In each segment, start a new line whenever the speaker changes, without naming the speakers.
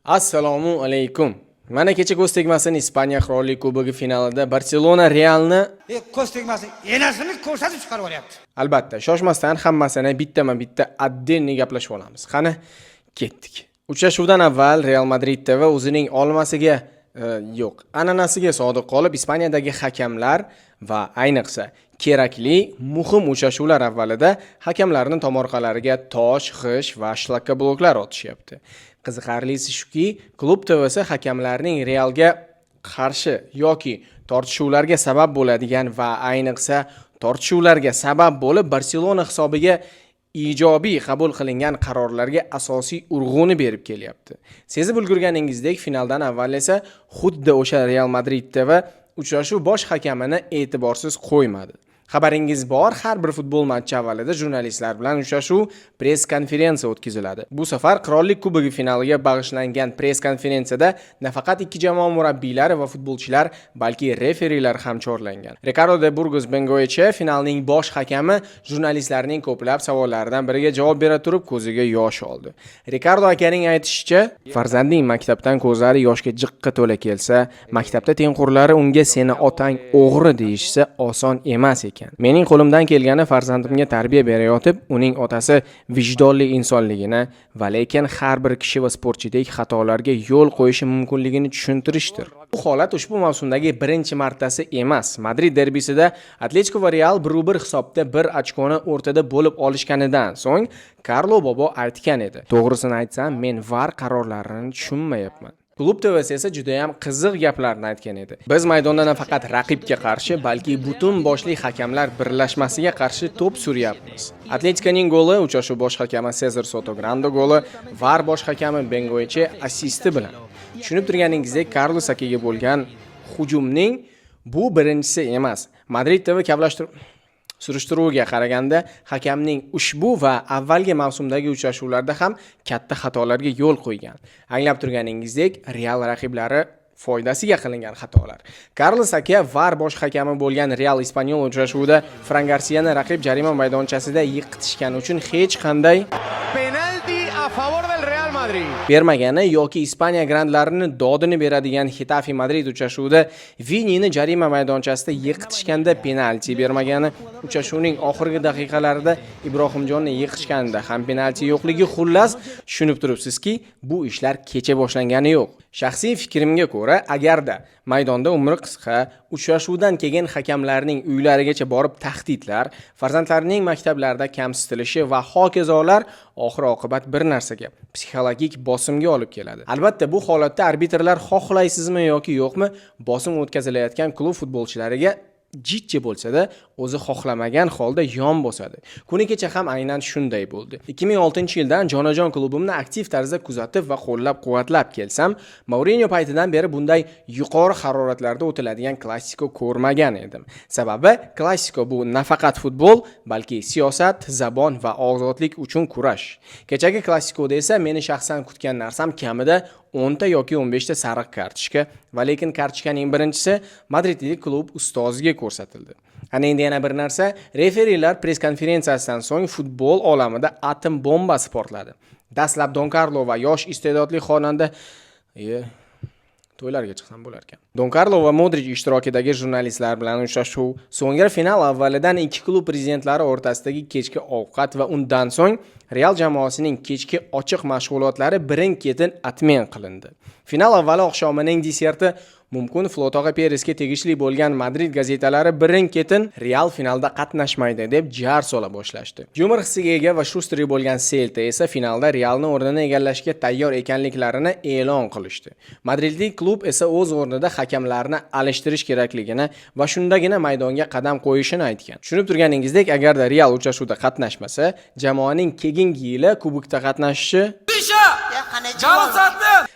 Assalomu alaykum. Mana kecha ko'z tegmasin Ispaniya Qirollik Kubogi finalida Barselona Realni
ko'z tegmasin enasini ko'rsatib chiqarib olyapti.
Albatta, shoshmasdan hammasini bittama-bitta addenni gaplashib olamiz. Qani, ketdik. Uchrashuvdan avval Real Madrid TV o'zining olmasiga an'anasiga sodiq qolib, Ispaniyadagi hakamlar va ayniqsa kerakli muhim uchrashuvlar avvalida hakamlarning tomorqalariga tosh, g'ish va shlakka bloklar otishyapti. Qiziqarlisi shuki, klub TVsi hakamlarning Realga qarshi yoki tortishuvlarga sabab bo'ladigan va ayniqsa tortishuvlarga sabab bo'lib Barselona hisobiga ijobiy qabul qilingan qarorlarga asosiy urg'uni berib kelyapti. Sezib ulgurganingizdek, finaldan avval esa xuddi o'sha Real Madrid TV uchrashuv bosh hakamini e'tiborsiz qo'ymadi. Xabaringiz bor, har bir futbol matchi avvalida jurnalistlar bilan uchrashuv press konferensiya o'tkaziladi. Bu safar Qirollik Kubogi finaliga bag'ishlangan press konferensiyada nafaqat ikki jamoa murabbiylari va futbolchilar, balki referilar ham chorlangan. Ricardo de Burgos Bengoechea finalning bosh hakami jurnalistlarning ko'plab savollaridan biriga javob bera turib ko'ziga yosh oldi. Ricardo akaning aytishicha, farzandining maktabdan ko'zlari yoshga jiqqa to'la kelsa, maktabda tengqurlari unga seni otang o'g'ri deyishsa oson emas ekan. Mening qo'limdan kelgani farzandimga tarbiya berayotib, uning otasi vijdonli insonligini va lekin har bir kishi va sportchidek xatolarga yo'l qo'yishi mumkinligini tushuntirishdir. Bu holat ushbu mavsumdagi birinchi martasi emas. Madrid derbisida Atletico va Real 1-1 hisobda 1 ochkoni o'rtada bo'lib olishganidan so'ng Carlo Bobo aytgan edi. To'g'risini aytsam, men VAR qarorlarini tushunmayapman. Klub TVsi esa juda ham qiziq gaplarni aytgan edi. Biz maydonda nafaqat raqibga qarshi, balki butun boshli hakamlar birlashmasiga qarshi to'p suryapmiz. Atleticoning goli uchrashuv bosh hakami Cesar Sotogrando goli, VAR bosh hakami Bengoechea assisti bilan. Tushunib turganingizdek, Carlos Sakiga bo'lgan hujumning bu birinchisi emas. Madrid TV surishtiruviga qaraganda hakamning ushbu va avvalgi mavsumdagi uchrashuvlarda ham katta xatolarga yo'l qo'ygan. Anglab turganingizdek, Real raqiblari foydasiga qilingan xatolar. Carlos Sakia VAR bosh hakami bo'lgan Real Espanyol uchrashuvida Fran Garcia'ni raqib jarima maydonchasida yiqitishgani uchun hech qanday
Penalti a favor del Real Madrid
bermagani yoki Ispaniya grandlarini dodini beradigan Getafe Madrid uchrashuvida Vinini jarima maydonchasida yiqitishganda penalti bermagani, uchrashuvning oxirgi daqiqalarida Ibrohimjonni yiqitishganda ham penalti yo'qligi, xullas tushunib turibsizki, bu ishlar kecha boshlangani yo'q. Shaxsiy fikrimga ko'ra, agarda maydonda umri qisqa, uchrashuvdan keyin hakamlarning uylarigacha borib tahdidlar, farzandlarining maktablarda kamsitilishi va hokazolar oxir-oqibat bir narsaga, psixologik bosimga olib keladi. Albatta, bu holatda arbitrlar xohlaysizmi yoki yo'qmi, bosim o'tkazilayotgan klub futbolchilariga jiddiy bo'lsa-da, o'zi xohlamagan holda yon bosadi. Kuni kecha ham aynan shunday bo'ldi. 2006-yildan jonajon klubimni aktiv tarzda kuzatib va qo'llab-quvvatlab kelsam, Mourinho paytidan beri bunday yuqori haroratlarda o'tiladigan klassiko ko'rmagan edim. Sababi, klassiko bu nafaqat futbol, balki siyosat, zabon va ozodlik uchun kurash. Kechagi klassikoda esa meni shaxsan kutgan narsam kamida 10 ta yoki 15 ta sariq kartochka va lekin kartochkaning birinchisi Madridlik klub ustoziga ko'rsatildi. Ana endi yana bir narsa, referilar press konferensiyasidan so'ng futbol olamida atom bombasi portladi. Dastlab Don Carlo va yosh iste'dodli xonanda to'ylarga chiqsam bo'lar ekan. Don Carlo va Modric ishtirokidagi jurnalistlar bilan uchrashuv, so'ngra final avvalidan ikki klub prezidentlari o'rtasidagi kechki ovqat va undan so'ng Real jamoasining kechki ochiq mashg'ulotlari birin-ketin atmen qilindi. Final avvali oqshomining deserti mumkin Flotoga Peresga tegishli bo'lgan Madrid gazetalari birin-ketin Real finalda qatnashmaydi deb jar sola boshlashdi. Yumor hissiga ega va shustri bo'lgan Celta esa finalda Realni o'rnini egallashga tayyor ekanliklarini e'lon qilishdi. Madridlik klub esa o'z o'rnida hakamlarni alishtirish kerakligini va shundagina maydonga qadam qo'yishini aytgan. Tushunib turganingizdek, agarda Real uchrashuvda qatnashmasa, jamoaning keyingi yili kubokda qatnashishi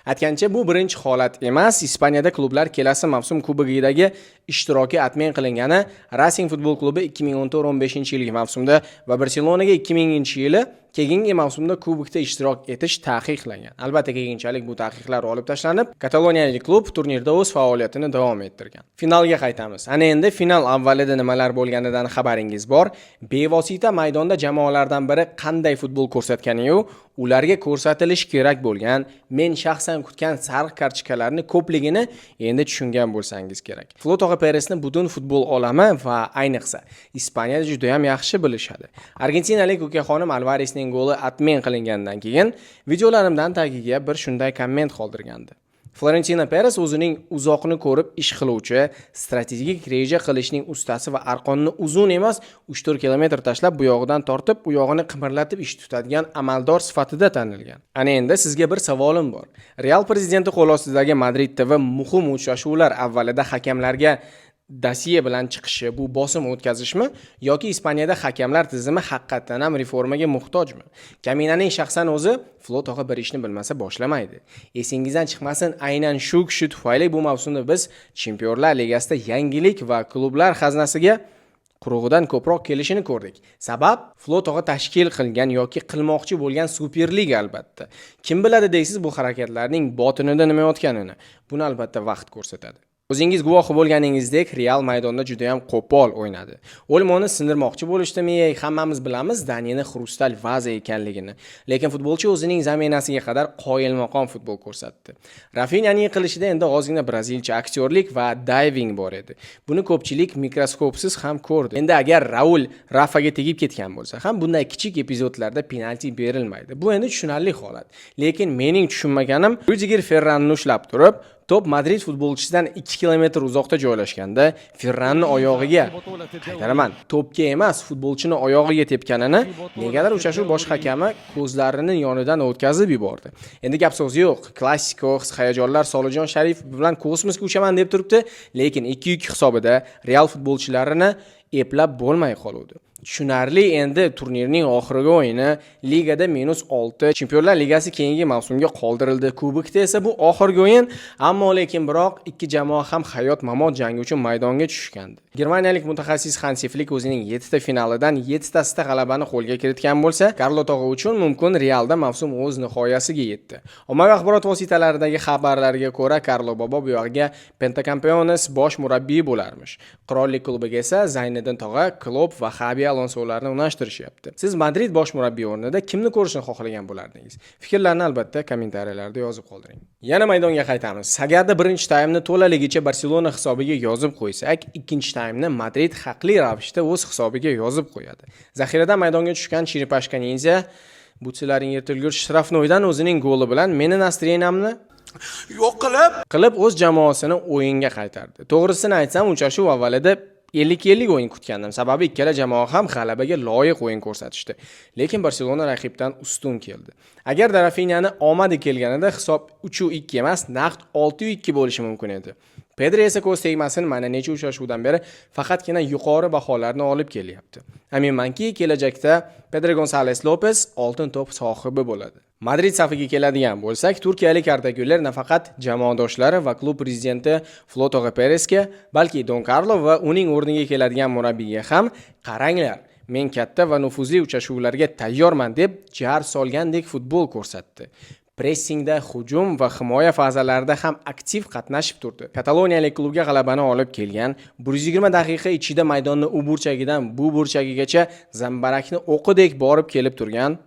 aytgancha, bu birinchi holat emas. Ispaniyada klublar kelasi mavsum kubogidagi ishtiroki atmen qilingani Racing futbol klubi 2014-15 yilgi mavsumda va Barselonaga 2000-yili keyingi mavsumda kubokda ishtirok etish taqiqlangan. Albatta, keyinchalik bu taqiqlar olib tashlanib, kataloniyalik klub turnirda o'z faoliyatini davom ettirgan. Finalga qaytamiz. Ana endi final avvalida nimalar bo'lganidan xabaringiz bor. Bevosita maydonda jamoalardan biri qanday futbol ko'rsatgani-yu, ularga ko'rsatilish kerak bo'lgan, men shaxsan kutgan sariq kartochkalarni ko'pligini endi tushungan bo'lsangiz kerak. Flotoqa Peresni butun futbol olami va ayniqsa Ispaniyada juda ham yaxshi bilishadi. Argentinalik ukaxonim Alvaresning goli atmen qilingandan keyin videolarimdan tagiga bir shunday komment qoldirgandi. Florentino Perez o'zining uzoqni ko'rib ish qiluvchi, strategik reja qilishning ustasi va arqonni uzun emas 3-4 kilometr tashlab bu yog'idan tortib, u yog'ini qimirlatib ish tutadigan amaldor sifatida tanilgan. Ana endi sizga bir savolim bor. Real prezidenti qo'l ostidagi Madridda va muhim uchrashuvlar avvalida hakamlarga dosiye bilan chiqishi, bu bosim o'tkazishmi yoki Ispaniyada hakamlar tizimi haqiqatan ham reformaga muhtojmi? Kaminaning shaxsan o'zi Flotoqa bir ishni bilmasa boshlamaydi. Esingizdan chiqmasin, aynan shu kishi tufayli bu mavsumda biz Chempionlar Ligasida yangilik va klublar xaznasiga qurug'idan ko'proq kelishini ko'rdik. Sabab Flotoqa tashkil qilgan yoki qilmoqchi bo'lgan Superliga albatta. Kim biladi deysiz bu harakatlarning botinida nima yotganini? Buni albatta vaqt ko'rsatadi. O'zingiz guvohi bo'lganingizdek, Real maydonda juda ham qo'pol o'ynadi. Olmoni sindirmoqchi bo'lishdimi? Hammamiz bilamiz Daniyani xrustal vaza ekanligini. Lekin futbolchi o'zining zaminasiga qadar qoyilmaqom futbol ko'rsatdi. Rafinyaning qilishida endi ozgina brazilcha aktyorlik va diving bor edi. Buni ko'pchilik mikroskopsiz ham ko'rdi. Endi agar Raul Rafaga tegib ketgan bo'lsa ham bunday kichik epizodlarda penalti berilmaydi. Bu endi tushunarli holat. Lekin mening tushunmaganim Rudiger Ferranni ushlab turib, top Madrid futbolchisidan 2 kilometr uzoqda joylashganda Ferranni oyog'iga, qaytaraman, topga emas, futbolchini oyog'iga tepganini negadir uchrashuv bosh hakami ko'zlarining yonidan o'tkazib yubordi. Endi gap so'z yo'q. Klassiko hayajonlar Solijon Sharif bilan kosmosga uchaman deb turibdi, lekin 2-2 hisobida Real futbolchilarini eplab bo'lmay qoldi. Tushunarli, endi turnirning oxirgi o'yini ligada -6, Chempionlar Ligasi keyingi mavsumga qoldirildi. Kubokda esa bu oxirgi o'yin, ammo lekin biroq ikki jamoa ham hayot-mamot jangi uchun maydonga tushgandi. Germaniyalik mutaxassis Hansi Flick o'zining 7 ta finalidan 7 tasida g'alabani qo'lga kiritgan bo'lsa, Karlo Tog'a uchun mumkin Realda mavsum o'z nihoyasiga yetdi. Ommaviy axborot vositalaridagi xabarlarga ko'ra, Karlo Bobo bu yerga Pentakampeones bosh murabbiy bo'larmish. Qirollik klubiga esa Zayniddin Tog'a, Klopp va Xabi Alonsolarni unashtirishyapti. Siz Madrid bosh murabbiy o'rnida kimni ko'rishni xohlagan bo'lardingiz? Fikrlarni albatta kommentariyalarda yozib qoldiring. Yana maydonga qaytamiz. Agarda birinchi taymni to'laligicha Barselona hisobiga yozib qo'ysak, ikkinchi taymni Madrid haqli ravishda o'z hisobiga yozib qo'yadi. Zaxiradan maydonga tushgan Chiripashka Ninja butsilaring yirtilgurch Shtrafnoydan o'zining goli bilan meni Nastrenamni yo'q qilib o'z jamoasini o'yinga qaytardi. To'g'risini aytsam, uchrashuv avvalida 50-50 o'yin kutgandim. Sababi ikkala jamoa ham g'alabaga loyiq o'yin ko'rsatishdi. Lekin Barselona raqibdan ustun keldi. Agar Rafinyaning omadi kelganida hisob 3-2 emas, naqd 6-2 bo'lishi mumkin edi. Pedri esa ko'z tegmasin, mana necha uchrashuvdan beri faqatgina yuqori baholarni olib kelyapti. Aminmanki, kelajakda Pedro González López oltin to'p sohibi bo'ladi. Madrid safiga keladigan bo'lsak, turkiyalik ardagular nafaqat jamoadoshlari va klub prezidenti Flotoqa Peresga, balki Don Carlo va uning o'rniga keladigan murabbiyga ham qaranglar, men katta va nufuzli uchrashuvlarga tayyorman deb jar solgandek futbol ko'rsatdi. Pressingda, hujum va himoya fazalarida ham aktiv qatnashib turdi. Kataloniyalik klubga g'alabani olib kelgan, 120 daqiqa ichida maydonni u burchagidan bu burchagigacha zambarakni o'qidek borib kelib turgan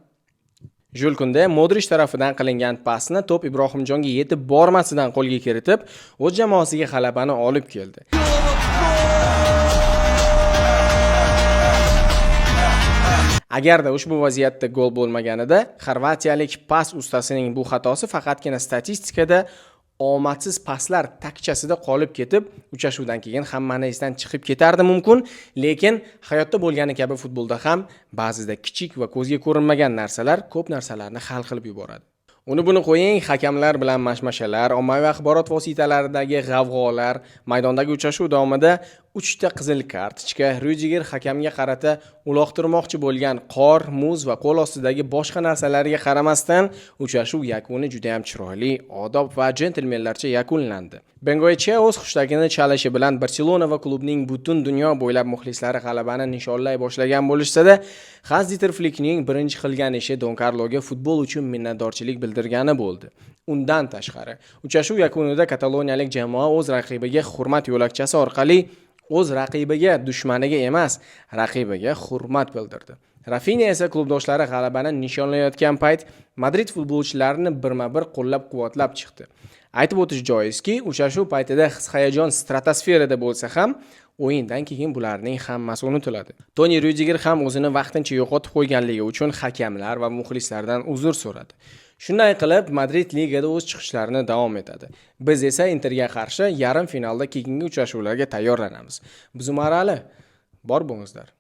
Julkunda Modric tarafidan qilingan pasni to'p Ibrohimjonga yetib bormasidan qo'lga kiritib, o'z jamoasiga g'alabani olib keldi. Agarda ushbu vaziyatda gol bo'lmaganida, xorvatiyalik pas ustasining bu xatosi faqatgina statistikada omadsiz paslar takchasida qolib ketib, uchrashuvdan keyin hammani esdan chiqib ketardi mumkin, lekin hayotda bo'lgani kabi futbolda ham ba'zida kichik va ko'zga ko'rinmagan narsalar ko'p narsalarni hal qilib yuboradi. Uni buni qo'ying, hakamlar bilan mashmashalar, ommaviy axborot vositalaridagi g'avg'olar, maydondagi uchrashuv davomida 3 ta qizil kartochka, Ryudiger hakamga qarata uloqtirmoqchi bo'lgan qor, muz va qo'l ostidagi boshqa narsalarga qaramasdan, uchrashuv yakuni juda ham chiroyli, odob va jentelmenlarcha yakunlandi. Bengoechea o'z xushtagini chalishi bilan Barselona va klubning butun dunyo bo'ylab muxlislari g'alabani nishonlay boshlagan bo'lishsa-da, Hans-Dieter Flickning birinchi qilgan ishi Don Carloga futbol uchun minnatdorchilik bildirgani bo'ldi. Undan tashqari, uchrashuv yakunida kataloniyalik jamoa o'z raqibiga hurmat yo'lakchasi orqali o'z raqibiga, dushmaniga emas, raqibiga hurmat bildirdi. Rafinha esa klubdoshlari g'alabani nishonlayotgan payt Madrid futbolchilarini birma-bir qo'llab-quvvatlab chiqdi. Aytib o'tish joizki, uchrashuv paytida his-hayajon stratosferada bo'lsa ham, o'yindan keyin bularning hammasi unutiladi. Toni Ryudiger ham o'zini vaqtincha yo'qotib qo'yganligi uchun hakamlar va muxlislardan uzr so'radi. Shunday qilib, Madrid ligada o'z chiqishlarini davom etadi. Biz esa Interga qarshi yarim finalda keyingi uchrashuvlarga tayyorlanamiz. Biz marali bor bo'lingizlar.